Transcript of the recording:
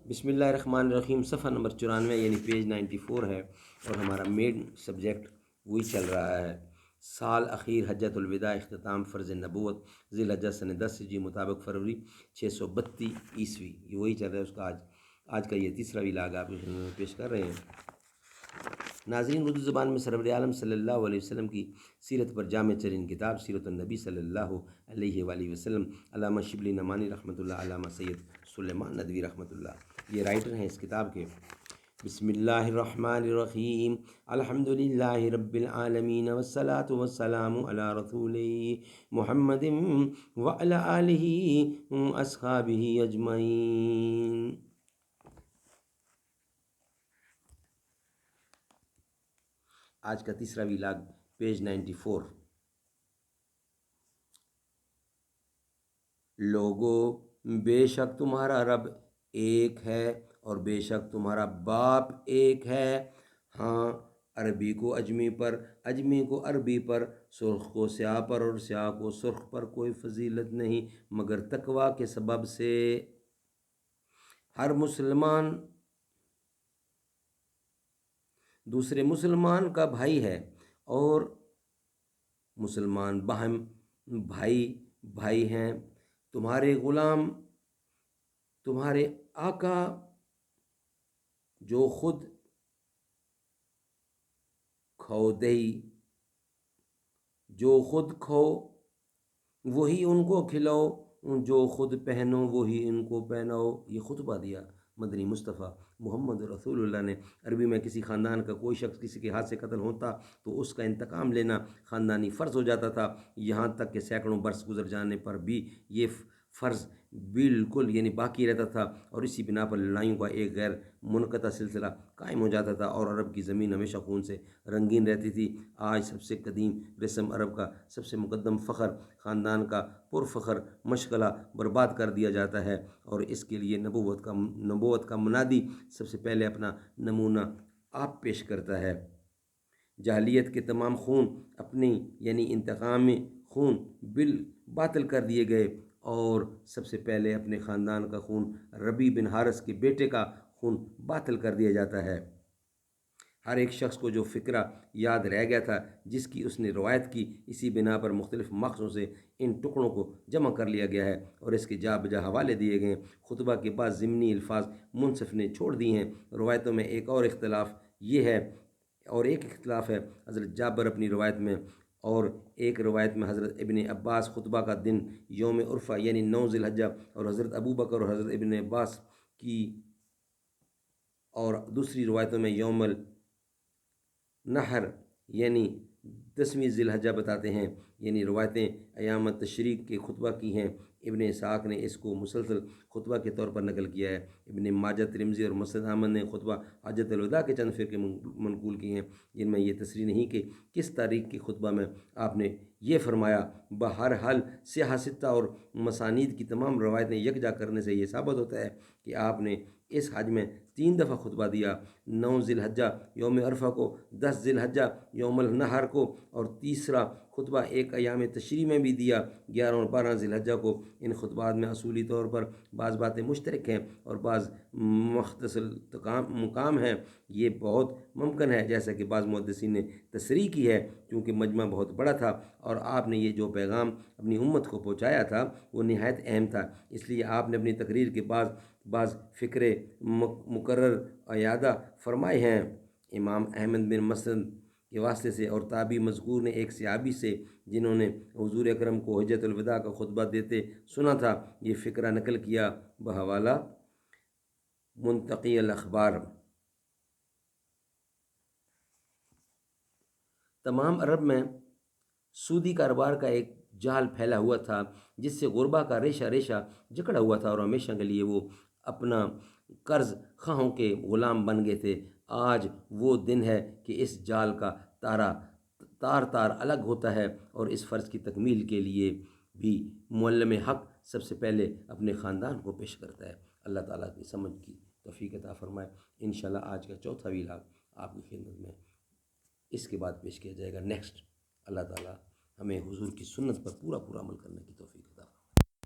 بسم اللہ الرحمن الرحیم، صفحہ نمبر 94 یعنی پیج 94 ہے، اور ہمارا مین سبجیکٹ وہی چل رہا ہے۔ سال اخیر حجۃ الوداع، اختتام فرض نبوت، ذی الحجہ سن 10 ہجری مطابق فروری 632 عیسوی، یہ وہی چل رہا ہے۔ اس کا آج کا یہ تیسرا ولاگ آپ کے خدمت میں پیش کر رہے ہیں۔ ناظرین، اردو زبان میں سرور عالم صلی اللہ علیہ وسلم کی سیرت پر جامع ترین کتاب سیرت النبی صلی اللہ علیہ وآلہ وسلم، علامہ شبلی نعمانی رحمۃ اللہ، علامہ سید سلیمان ندوی رحمۃ اللہ، یہ رائٹر ہیں اس کتاب کے۔ بسم اللہ الرحمن الرحیم، الحمد للہ رب العالمین، والصلاة والسلام علی رسول محمد وعلی آلہ اصحابہ اجمعین۔ آج کا تیسرا ولاگ پیج 94۔ لوگو، بے شک تمہارا رب ایک ہے اور بے شک تمہارا باپ ایک ہے۔ ہاں، عربی کو اجمی پر، اجمی کو عربی پر، سرخ کو سیاہ پر اور سیاہ کو سرخ پر کوئی فضیلت نہیں مگر تقویٰ کے سبب سے۔ ہر مسلمان دوسرے مسلمان کا بھائی ہے اور مسلمان باہم بھائی ہیں۔ تمہارے غلام تمہارے آقا جو خود کھو وہی ان کو کھلاؤ، جو خود پہنو وہی ان کو پہناؤ۔ یہ خطبہ دیا مدنی مصطفیٰ محمد رسول اللہ نے۔ عربی میں کسی خاندان کا کوئی شخص کسی کے ہاتھ سے قتل ہوتا تو اس کا انتقام لینا خاندانی فرض ہو جاتا تھا، یہاں تک کہ سینکڑوں برس گزر جانے پر بھی یہ فرض بالکل یعنی باقی رہتا تھا، اور اسی بنا پر لڑائیوں کا ایک غیر منقطع سلسلہ قائم ہو جاتا تھا، اور عرب کی زمین ہمیشہ خون سے رنگین رہتی تھی۔ آج سب سے قدیم رسم، عرب کا سب سے مقدم فخر، خاندان کا پرفخر مشغلہ برباد کر دیا جاتا ہے، اور اس کے لیے نبوت کا منادی سب سے پہلے اپنا نمونہ آپ پیش کرتا ہے۔ جاہلیت کے تمام خون اپنی یعنی انتقامی خون باطل کر دیے گئے، اور سب سے پہلے اپنے خاندان کا خون، ربیع بن حارث کے بیٹے کا خون باطل کر دیا جاتا ہے۔ ہر ایک شخص کو جو فقرہ یاد رہ گیا تھا جس کی اس نے روایت کی، اسی بنا پر مختلف مقصدوں سے ان ٹکڑوں کو جمع کر لیا گیا ہے اور اس کے جا بجا حوالے دیے گئے ہیں۔ خطبہ کے بعد ضمنی الفاظ منصف نے چھوڑ دیے ہیں۔ روایتوں میں ایک اختلاف ہے حضرت جابر اپنی روایت میں، اور ایک روایت میں حضرت ابن عباس خطبہ کا دن یوم عرفہ یعنی 9 ذی الحجہ، اور حضرت ابوبکر اور حضرت ابن عباس کی، اور دوسری روایتوں میں یوم النحر یعنی 10ویں ذی الحجہ بتاتے ہیں، یعنی روایتیں ایام تشریق کے خطبہ کی ہیں۔ ابن اسحاق نے اس کو مسلسل خطبہ کے طور پر نقل کیا ہے۔ ابن ماجہ، ترمذی اور مسند احمد نے خطبہ حجۃ الوداع کے چند فرقے منقول کیے ہیں، جن میں یہ تصریح نہیں کہ کس تاریخ کے خطبہ میں آپ نے یہ فرمایا۔ بہرحال سیاہ ستہ اور مسانید کی تمام روایتیں یکجا کرنے سے یہ ثابت ہوتا ہے کہ آپ نے اس حج میں 3 دفعہ خطبہ دیا، 9 ذی الحجہ یوم عرفہ کو، 10 ذی الحجہ یوم النحر کو، اور تیسرا خطبہ ایک ایام تشریق میں بھی دیا، 11 اور 12 ذی الحجہ کو۔ ان خطبات میں اصولی طور پر بعض باتیں مشترک ہیں اور بعض مختصر مقام ہیں۔ یہ بہت ممکن ہے، جیسا کہ بعض محدثین نے تصریح کی ہے، کیونکہ مجمع بہت بڑا تھا اور آپ نے یہ جو پیغام اپنی امت کو پہنچایا تھا وہ نہایت اہم تھا، اس لیے آپ نے اپنی تقریر کے بعض فقرے مقرر اعادہ فرمائے ہیں۔ امام احمد بن مسند کے واسطے سے اور تابعی مذکور نے ایک صحابی سے جنہوں نے حضور اکرم کو حجۃ الوداع کا خطبہ دیتے سنا تھا، یہ فقرہ نقل کیا بحوالہ منتقی الاخبار۔ تمام عرب میں سودی کاروبار کا ایک جال پھیلا ہوا تھا جس سے غربا کا ریشہ جکڑا ہوا تھا، اور ہمیشہ کے لیے وہ اپنا قرض خواہوں کے غلام بن گئے تھے۔ آج وہ دن ہے کہ اس جال کا تار الگ ہوتا ہے، اور اس فرض کی تکمیل کے لیے بھی معلم حق سب سے پہلے اپنے خاندان کو پیش کرتا ہے۔ اللہ تعالیٰ کی سمجھ کی توفیق عطا فرمائے۔ انشاءاللہ آج کا چوتھا ولاگ آپ کی خدمت میں اس کے بعد پیش کیا جائے گا نیکسٹ۔ اللہ تعالیٰ ہمیں حضور کی سنت پر پورا عمل کرنے کی توفیق